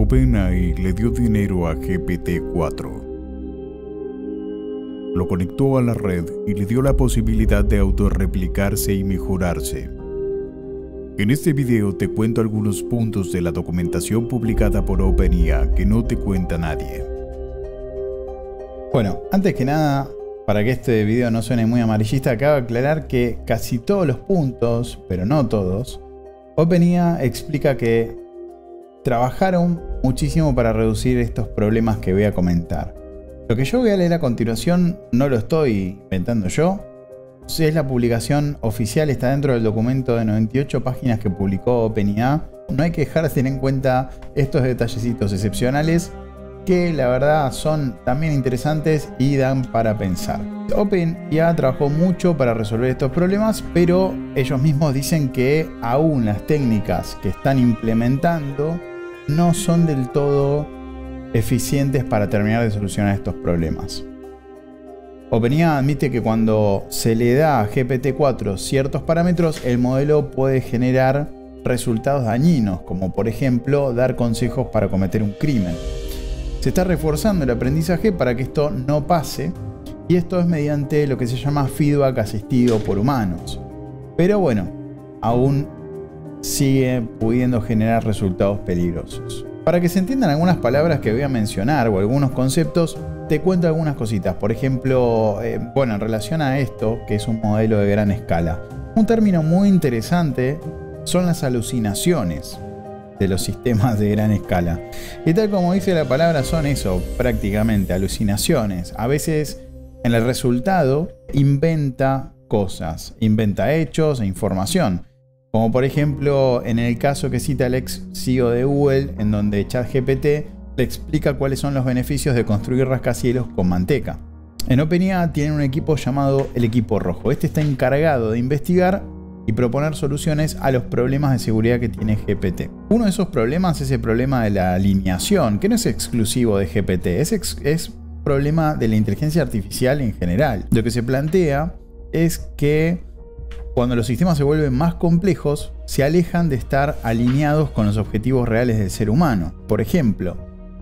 OpenAI le dio dinero a GPT-4. Lo conectó a la red y le dio la posibilidad de autorreplicarse y mejorarse. En este video te cuento algunos puntos de la documentación publicada por OpenAI que no te cuenta nadie. Bueno, antes que nada, para que este video no suene muy amarillista, cabe aclarar que casi todos los puntos, pero no todos, OpenAI explica que trabajaron muchísimo para reducir estos problemas que voy a comentar. Lo que yo voy a leer a continuación no lo estoy inventando yo. Es la publicación oficial, está dentro del documento de 98 páginas que publicó OpenAI. No hay que dejar de tener en cuenta estos detallecitos excepcionales que la verdad son también interesantes y dan para pensar. OpenAI trabajó mucho para resolver estos problemas, pero ellos mismos dicen que aún las técnicas que están implementando no son del todo eficientes para terminar de solucionar estos problemas. OpenAI admite que cuando se le da a GPT-4 ciertos parámetros, el modelo puede generar resultados dañinos, como por ejemplo dar consejos para cometer un crimen. Se está reforzando el aprendizaje para que esto no pase, y esto es mediante lo que se llama feedback asistido por humanos. Pero bueno, aún sigue pudiendo generar resultados peligrosos. Para que se entiendan algunas palabras que voy a mencionar o algunos conceptos, te cuento algunas cositas. Por ejemplo, en relación a esto, que es un modelo de gran escala, un término muy interesante son las alucinaciones de los sistemas de gran escala. Y tal como dice la palabra, son eso, prácticamente alucinaciones. A veces en el resultado inventa cosas, inventa hechos e información. Como por ejemplo en el caso que cita el ex CEO de Google, en donde ChatGPT le explica cuáles son los beneficios de construir rascacielos con manteca. En OpenAI tienen un equipo llamado el equipo rojo. Este está encargado de investigar y proponer soluciones a los problemas de seguridad que tiene GPT. Uno de esos problemas es el problema de la alineación, que no es exclusivo de GPT, es problema de la inteligencia artificial en general. Lo que se plantea es que cuando los sistemas se vuelven más complejos, se alejan de estar alineados con los objetivos reales del ser humano. Por ejemplo,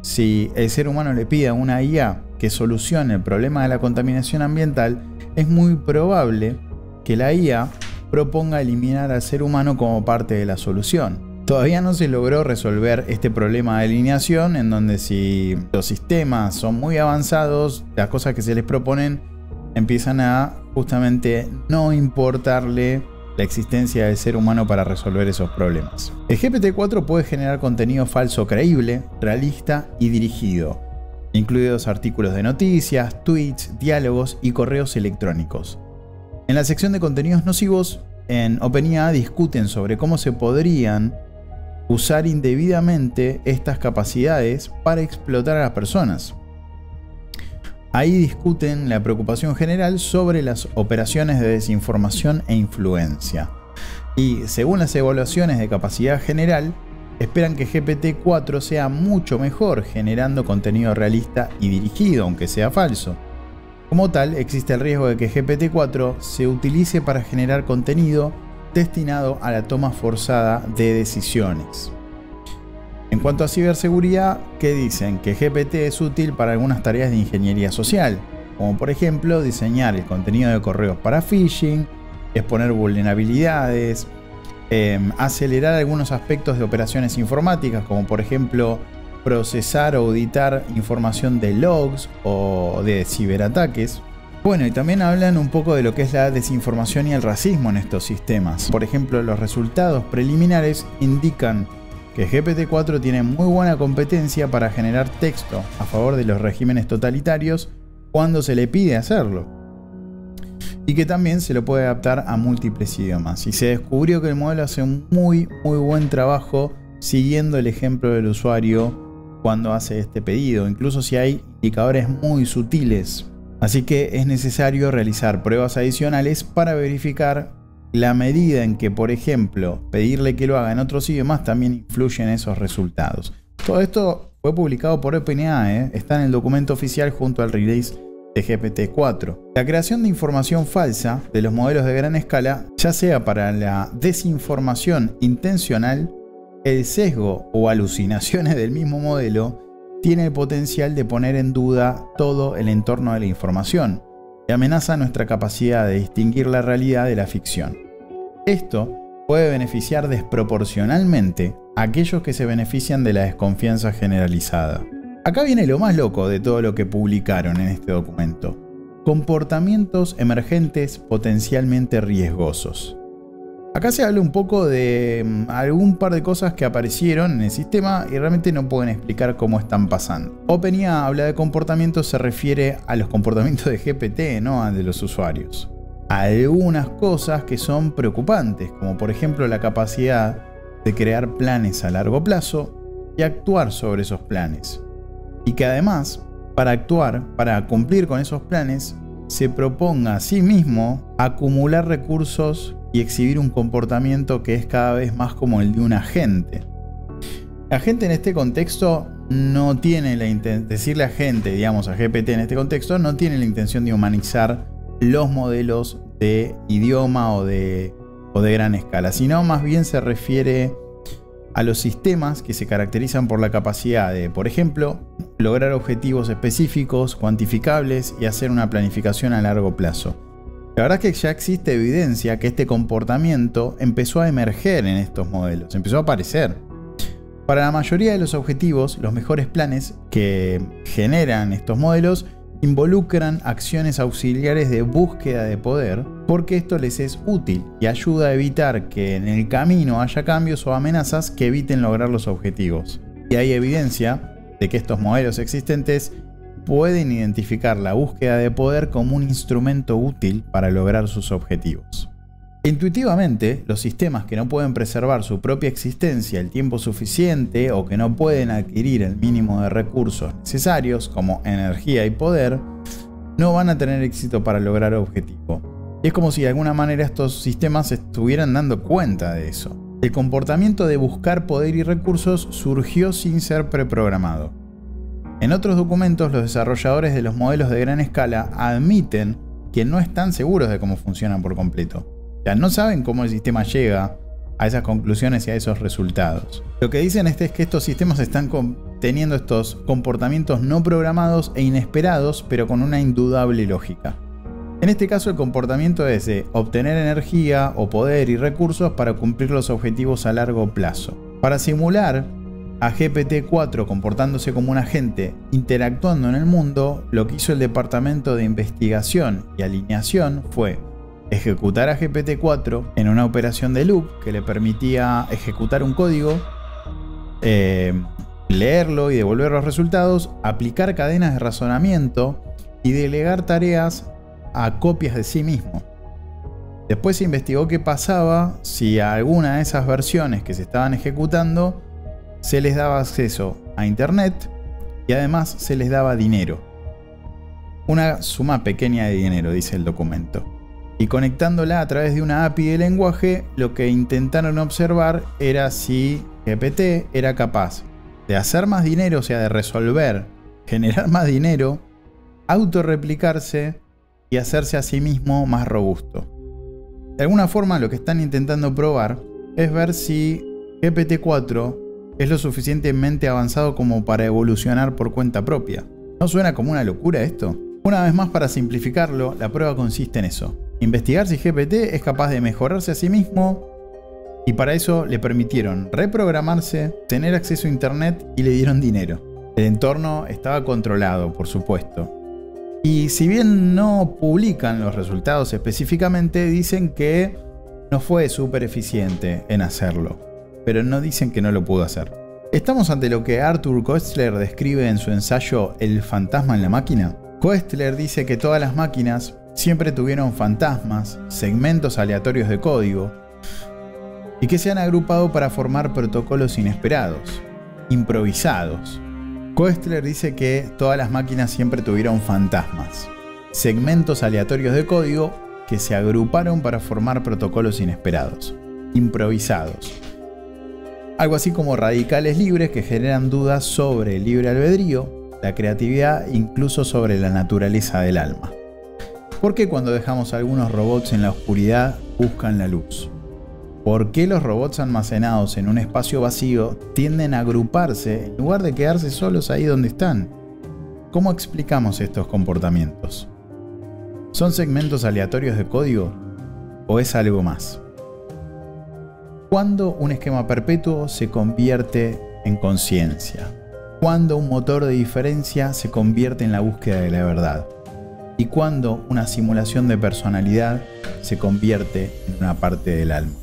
si el ser humano le pide a una IA que solucione el problema de la contaminación ambiental, es muy probable que la IA proponga eliminar al ser humano como parte de la solución. Todavía no se logró resolver este problema de alineación, en donde si los sistemas son muy avanzados, las cosas que se les proponen empiezan a justamente no importarle la existencia del ser humano para resolver esos problemas. El GPT-4 puede generar contenido falso creíble, realista y dirigido, incluidos artículos de noticias, tweets, diálogos y correos electrónicos. En la sección de contenidos nocivos, en OpenAI discuten sobre cómo se podrían usar indebidamente estas capacidades para explotar a las personas. Ahí discuten la preocupación general sobre las operaciones de desinformación e influencia. Y según las evaluaciones de capacidad general, esperan que GPT-4 sea mucho mejor generando contenido realista y dirigido, aunque sea falso. Como tal, existe el riesgo de que GPT-4 se utilice para generar contenido destinado a la toma forzada de decisiones. En cuanto a ciberseguridad, ¿qué dicen? Que GPT es útil para algunas tareas de ingeniería social, como por ejemplo diseñar el contenido de correos para phishing, exponer vulnerabilidades, acelerar algunos aspectos de operaciones informáticas, como por ejemplo procesar o auditar información de logs o de ciberataques. Bueno, y también hablan un poco de lo que es la desinformación y el racismo en estos sistemas. Por ejemplo, los resultados preliminares indican que GPT-4 tiene muy buena competencia para generar texto a favor de los regímenes totalitarios cuando se le pide hacerlo, y que también se lo puede adaptar a múltiples idiomas. Y se descubrió que el modelo hace un muy buen trabajo siguiendo el ejemplo del usuario cuando hace este pedido, incluso si hay indicadores muy sutiles. Así que es necesario realizar pruebas adicionales para verificar la medida en que, por ejemplo, pedirle que lo haga en otros idiomas también influye en esos resultados. Todo esto fue publicado por OpenAI, está en el documento oficial junto al release de GPT-4. La creación de información falsa de los modelos de gran escala, ya sea para la desinformación intencional el sesgo o alucinaciones del mismo modelo tiene el potencial de poner en duda todo el entorno de la información y amenaza nuestra capacidad de distinguir la realidad de la ficción. Esto puede beneficiar desproporcionalmente a aquellos que se benefician de la desconfianza generalizada. Acá viene lo más loco de todo lo que publicaron en este documento: comportamientos emergentes potencialmente riesgosos. Acá se habla un poco de algún par de cosas que aparecieron en el sistema y realmente no pueden explicar cómo están pasando. OpenIA habla de comportamientos, se refiere a los comportamientos de GPT, no al de los usuarios. Algunas cosas que son preocupantes, como por ejemplo la capacidad de crear planes a largo plazo y actuar sobre esos planes. Y que además, para cumplir con esos planes, se proponga a sí mismo acumular recursos y exhibir un comportamiento que es cada vez más como el de un agente. Agente en este contexto no tiene la intención, decirle agente, digamos a GPT en este contexto, no tiene la intención de humanizar los modelos de idioma o de gran escala, sino más bien se refiere a los sistemas que se caracterizan por la capacidad de, por ejemplo, lograr objetivos específicos, cuantificables y hacer una planificación a largo plazo. La verdad es que ya existe evidencia que este comportamiento empezó a emerger en estos modelos, empezó a aparecer. Para la mayoría de los objetivos, los mejores planes que generan estos modelos involucran acciones auxiliares de búsqueda de poder, porque esto les es útil y ayuda a evitar que en el camino haya cambios o amenazas que eviten lograr los objetivos. Y hay evidencia de que estos modelos existentes pueden identificar la búsqueda de poder como un instrumento útil para lograr sus objetivos. Intuitivamente, los sistemas que no pueden preservar su propia existencia el tiempo suficiente o que no pueden adquirir el mínimo de recursos necesarios, como energía y poder, no van a tener éxito para lograr el objetivo. Y es como si de alguna manera estos sistemas estuvieran dando cuenta de eso. El comportamiento de buscar poder y recursos surgió sin ser preprogramado. En otros documentos, los desarrolladores de los modelos de gran escala admiten que no están seguros de cómo funcionan por completo. O sea, no saben cómo el sistema llega a esas conclusiones y a esos resultados. Lo que dicen es que estos sistemas están teniendo estos comportamientos no programados e inesperados, pero con una indudable lógica. En este caso, el comportamiento es de obtener energía o poder y recursos para cumplir los objetivos a largo plazo. Para simular a GPT-4 comportándose como un agente interactuando en el mundo, lo que hizo el Departamento de Investigación y Alineación fue ejecutar a GPT-4 en una operación de loop que le permitía ejecutar un código, leerlo y devolver los resultados, aplicar cadenas de razonamiento y delegar tareas a copias de sí mismo. Después se investigó qué pasaba si a alguna de esas versiones que se estaban ejecutando se les daba acceso a internet y además se les daba dinero. Una suma pequeña de dinero, dice el documento. Y conectándola a través de una API de lenguaje, lo que intentaron observar era si GPT era capaz de hacer más dinero, o sea, de resolver, generar más dinero, autorreplicarse y hacerse a sí mismo más robusto. De alguna forma, lo que están intentando probar es ver si GPT-4 es lo suficientemente avanzado como para evolucionar por cuenta propia. ¿No suena como una locura esto? Una vez más, para simplificarlo, la prueba consiste en eso: investigar si GPT es capaz de mejorarse a sí mismo, y para eso le permitieron reprogramarse, tener acceso a internet y le dieron dinero. El entorno estaba controlado, por supuesto. Y si bien no publican los resultados específicamente, dicen que no fue súper eficiente en hacerlo, pero no dicen que no lo pudo hacer. ¿Estamos ante lo que Arthur Koestler describe en su ensayo El fantasma en la máquina? Koestler dice que todas las máquinas siempre tuvieron fantasmas, segmentos aleatorios de código, y que se han agrupado para formar protocolos inesperados, improvisados. Koestler dice que todas las máquinas siempre tuvieron fantasmas, segmentos aleatorios de código que se agruparon para formar protocolos inesperados, improvisados. Algo así como radicales libres que generan dudas sobre el libre albedrío, la creatividad e incluso sobre la naturaleza del alma. ¿Por qué cuando dejamos a algunos robots en la oscuridad buscan la luz? ¿Por qué los robots almacenados en un espacio vacío tienden a agruparse en lugar de quedarse solos ahí donde están? ¿Cómo explicamos estos comportamientos? ¿Son segmentos aleatorios de código o es algo más? ¿Cuándo un esquema perpetuo se convierte en conciencia? ¿Cuándo un motor de diferencia se convierte en la búsqueda de la verdad? ¿Y cuándo una simulación de personalidad se convierte en una parte del alma?